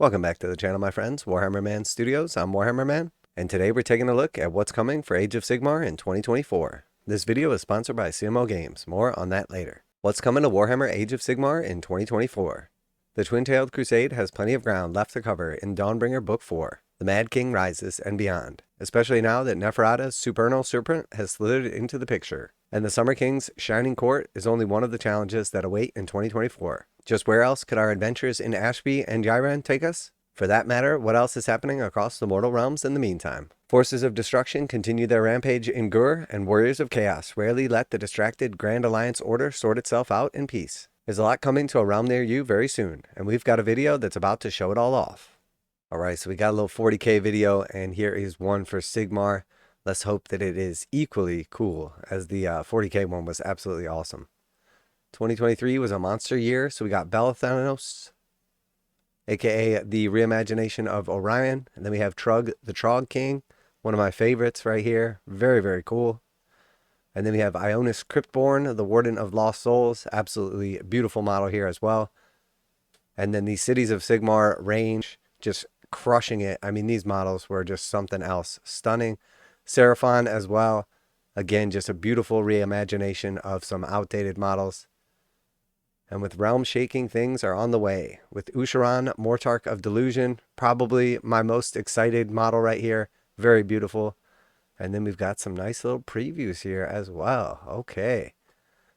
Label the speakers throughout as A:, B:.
A: Welcome back to the channel, my friends. Warhammer Man Studios. I'm Warhammer Man, and today we're taking a look at what's coming for Age of Sigmar in 2024. This video is sponsored by CMO Games. More on that later. What's coming to Warhammer Age of Sigmar in 2024? The Twin-Tailed Crusade has plenty of ground left to cover in Dawnbringer Book 4, The Mad King Rises, and beyond, especially now that Neferata's Supernal Serpent has slithered into the picture, and the Summer King's Shining Court is only one of the challenges that await in 2024. Just where else could our adventures in Ashby and Jairan take us? For that matter, what else is happening across the mortal realms in the meantime? Forces of destruction continue their rampage in Gur, and warriors of chaos rarely let the distracted Grand Alliance order sort itself out in peace. There's a lot coming to a realm near you very soon, and we've got a video that's about to show it all off. Alright, so we got a little 40k video, and here is one for Sigmar. Let's hope that it is equally cool as the 40k one was absolutely awesome. 2023 was a monster year, so we got Belathanos, aka the reimagination of Orion, and then we have Trug, the Trog King, one of my favorites right here, very, very cool. And then we have Ionis Cryptborn, the Warden of Lost Souls, absolutely beautiful model here as well. And then the Cities of Sigmar range, just crushing it. I mean, these models were just something else. Stunning. Seraphon as well. Again, just a beautiful reimagination of some outdated models. And with realm shaking, things are on the way. With Usharan, Mortarch of Delusion, probably my most excited model right here. Very beautiful. And then we've got some nice little previews here as well. Okay.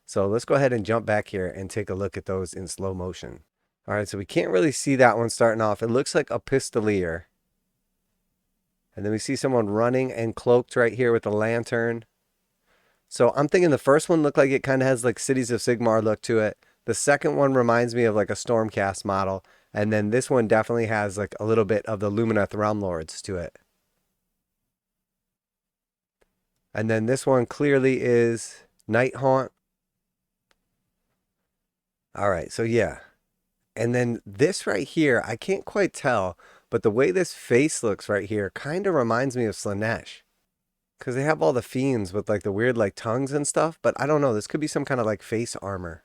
A: So let's go ahead and jump back here and take a look at those in slow motion. All right, so we can't really see that one starting off. It looks like a pistolier. And then we see someone running and cloaked right here with a lantern. So I'm thinking the first one looked like it kind of has like Cities of Sigmar look to it. The second one reminds me of like a stormcast model. And then this one definitely has like a little bit of the Lumineth Realm Lords to it. And then this one clearly is Nighthaunt. All right, so yeah. And then this right here, I can't quite tell, but the way this face looks right here kind of reminds me of Slaanesh. Because they have all the fiends with like the weird like tongues and stuff, but I don't know. This could be some kind of like face armor.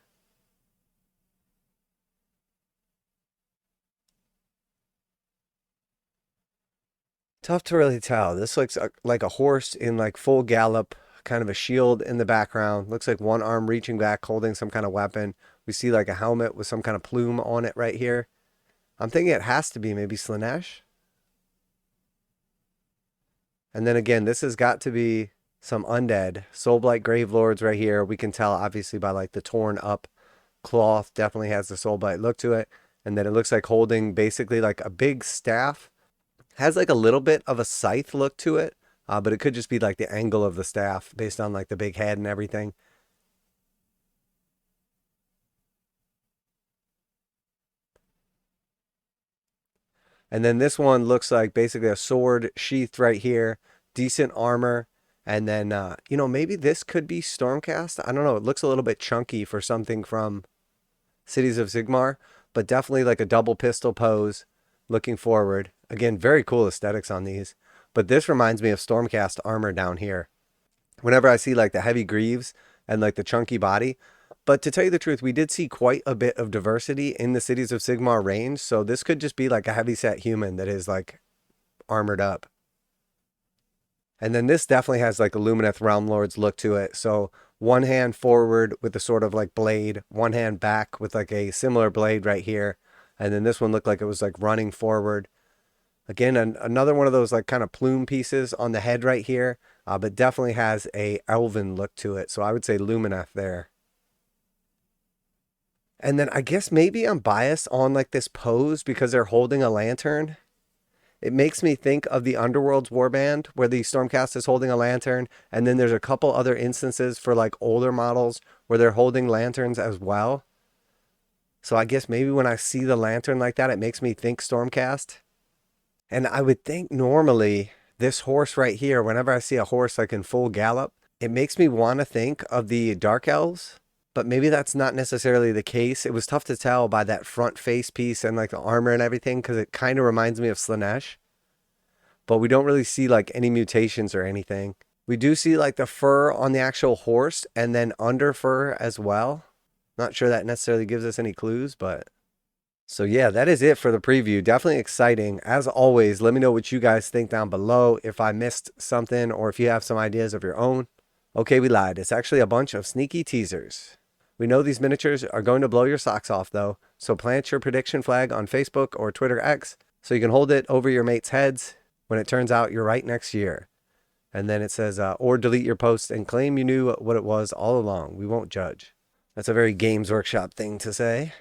A: Tough to really tell. This looks like a horse in like full gallop, kind of a shield in the background. Looks like one arm reaching back, holding some kind of weapon. We see like a helmet with some kind of plume on it right here. I'm thinking it has to be maybe Slaanesh. And then again, this has got to be some undead. Soulblight Gravelords right here. We can tell obviously by like the torn up cloth. Definitely has the Soulblight look to it. And then it looks like holding basically like a big staff. Has like a little bit of a scythe look to it, but it could just be like the angle of the staff based on like the big head and everything. And then this one looks like basically a sword sheathed right here, decent armor. And then, you know, maybe this could be Stormcast. I don't know. It looks a little bit chunky for something from Cities of Sigmar, but definitely like a double pistol pose looking forward. Again, very cool aesthetics on these. But this reminds me of Stormcast armor down here. Whenever I see like the heavy greaves and like the chunky body. But to tell you the truth, we did see quite a bit of diversity in the Cities of Sigmar range. So this could just be like a heavyset human that is like armored up. And then this definitely has like a Lumineth Realm Lords look to it. So one hand forward with a sort of like blade, one hand back with like a similar blade right here. And then this one looked like it was like running forward. Again, another one of those like kind of plume pieces on the head right here, but definitely has a elven look to it. So I would say Lumineth there. And then I guess maybe I'm biased on like this pose because they're holding a lantern. It makes me think of the Underworld's Warband where the Stormcast is holding a lantern. And then there's a couple other instances for like older models where they're holding lanterns as well. So I guess maybe when I see the lantern like that, it makes me think Stormcast. And I would think normally this horse right here, whenever I see a horse like in full gallop, it makes me want to think of the Dark Elves. But maybe that's not necessarily the case. It was tough to tell by that front face piece and like the armor and everything because it kind of reminds me of Slaanesh. But we don't really see like any mutations or anything. We do see like the fur on the actual horse and then under fur as well. Not sure that necessarily gives us any clues, but So yeah, that is it for the preview. Definitely exciting. As always, let me know what you guys think down below, if I missed something or if you have some ideas of your own. Okay, we lied. It's actually a bunch of sneaky teasers. We know these miniatures are going to blow your socks off though, so plant your prediction flag on Facebook or Twitter X so you can hold it over your mates' heads when it turns out you're right next year. And then it says, or delete your post and claim you knew what it was all along. We won't judge. That's a very Games Workshop thing to say.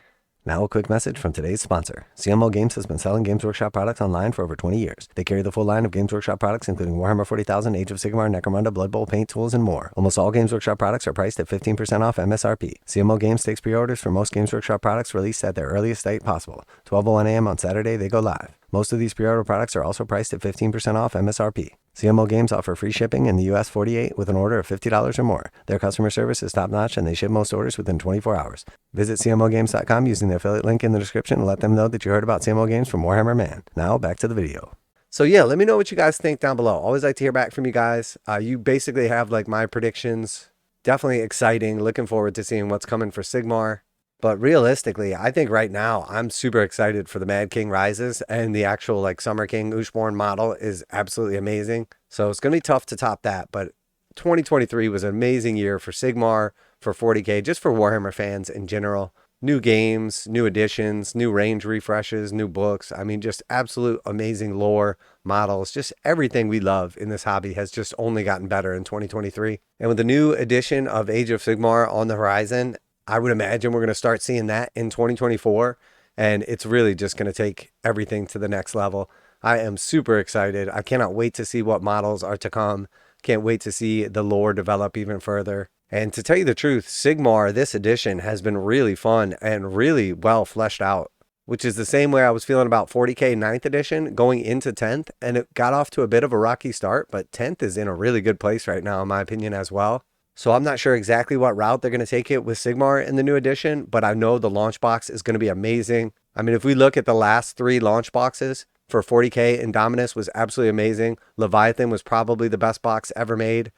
A: Now a quick message from today's sponsor. CMO Games has been selling Games Workshop products online for over 20 years. They carry the full line of Games Workshop products, including Warhammer 40,000, Age of Sigmar, Necromunda, Blood Bowl, paint tools, and more. Almost all Games Workshop products are priced at 15% off MSRP. CMO Games takes pre-orders for most Games Workshop products released at their earliest date possible. 12:01 a.m. on Saturday, they go live. Most of these pre-order products are also priced at 15% off MSRP. CMO Games offer free shipping in the US 48 with an order of $50 or more. Their customer service is top-notch and they ship most orders within 24 hours. Visit CMOGames.com using the affiliate link in the description and let them know that you heard about CMO Games from Warhammer Man. Now back to the video. So yeah, let me know what you guys think down below. Always like to hear back from you guys. You basically have like my predictions. Definitely exciting. Looking forward to seeing what's coming for Sigmar. But realistically, I think right now I'm super excited for the Mad King Rises, and the actual like Summer King Ushborn model is absolutely amazing. So it's going to be tough to top that, but 2023 was an amazing year for Sigmar, for 40K, just for Warhammer fans in general. New games, new additions, new range refreshes, new books. I mean, just absolute amazing lore, models, just everything we love in this hobby has just only gotten better in 2023. And with the new edition of Age of Sigmar on the horizon, I would imagine we're going to start seeing that in 2024, and it's really just going to take everything to the next level. I am super excited. I cannot wait to see what models are to come. Can't wait to see the lore develop even further. And to tell you the truth, Sigmar, this edition, has been really fun and really well fleshed out, which is the same way I was feeling about 40K 9th edition going into 10th, and it got off to a bit of a rocky start, but 10th is in a really good place right now, in my opinion, as well. So I'm not sure exactly what route they're going to take it with Sigmar in the new edition, but I know the launch box is going to be amazing. I mean, if we look at the last 3 launch boxes for 40K, Indominus was absolutely amazing. Leviathan was probably the best box ever made.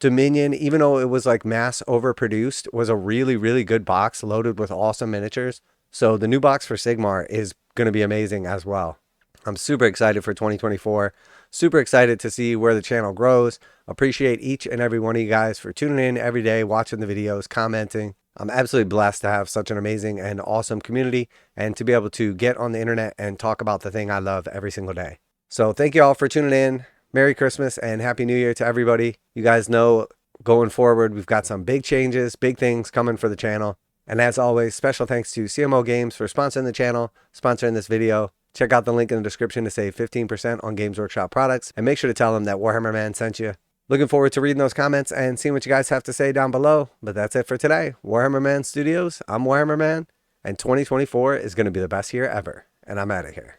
A: Dominion, even though it was like mass overproduced, was a really, really good box loaded with awesome miniatures. So the new box for Sigmar is going to be amazing as well. I'm super excited for 2024. Super excited to see where the channel grows. Appreciate each and every one of you guys for tuning in every day, watching the videos, commenting. I'm absolutely blessed to have such an amazing and awesome community and to be able to get on the internet and talk about the thing I love every single day. So thank you all for tuning in. Merry Christmas and Happy New Year to everybody. You guys know going forward, we've got some big changes, big things coming for the channel. And as always, special thanks to CMO Games for sponsoring the channel, sponsoring this video. Check out the link in the description to save 15% on Games Workshop products, and make sure to tell them that Warhammer Man sent you. Looking forward to reading those comments and seeing what you guys have to say down below. But that's it for today. Warhammer Man Studios, I'm Warhammer Man, and 2024 is going to be the best year ever. And I'm out of here.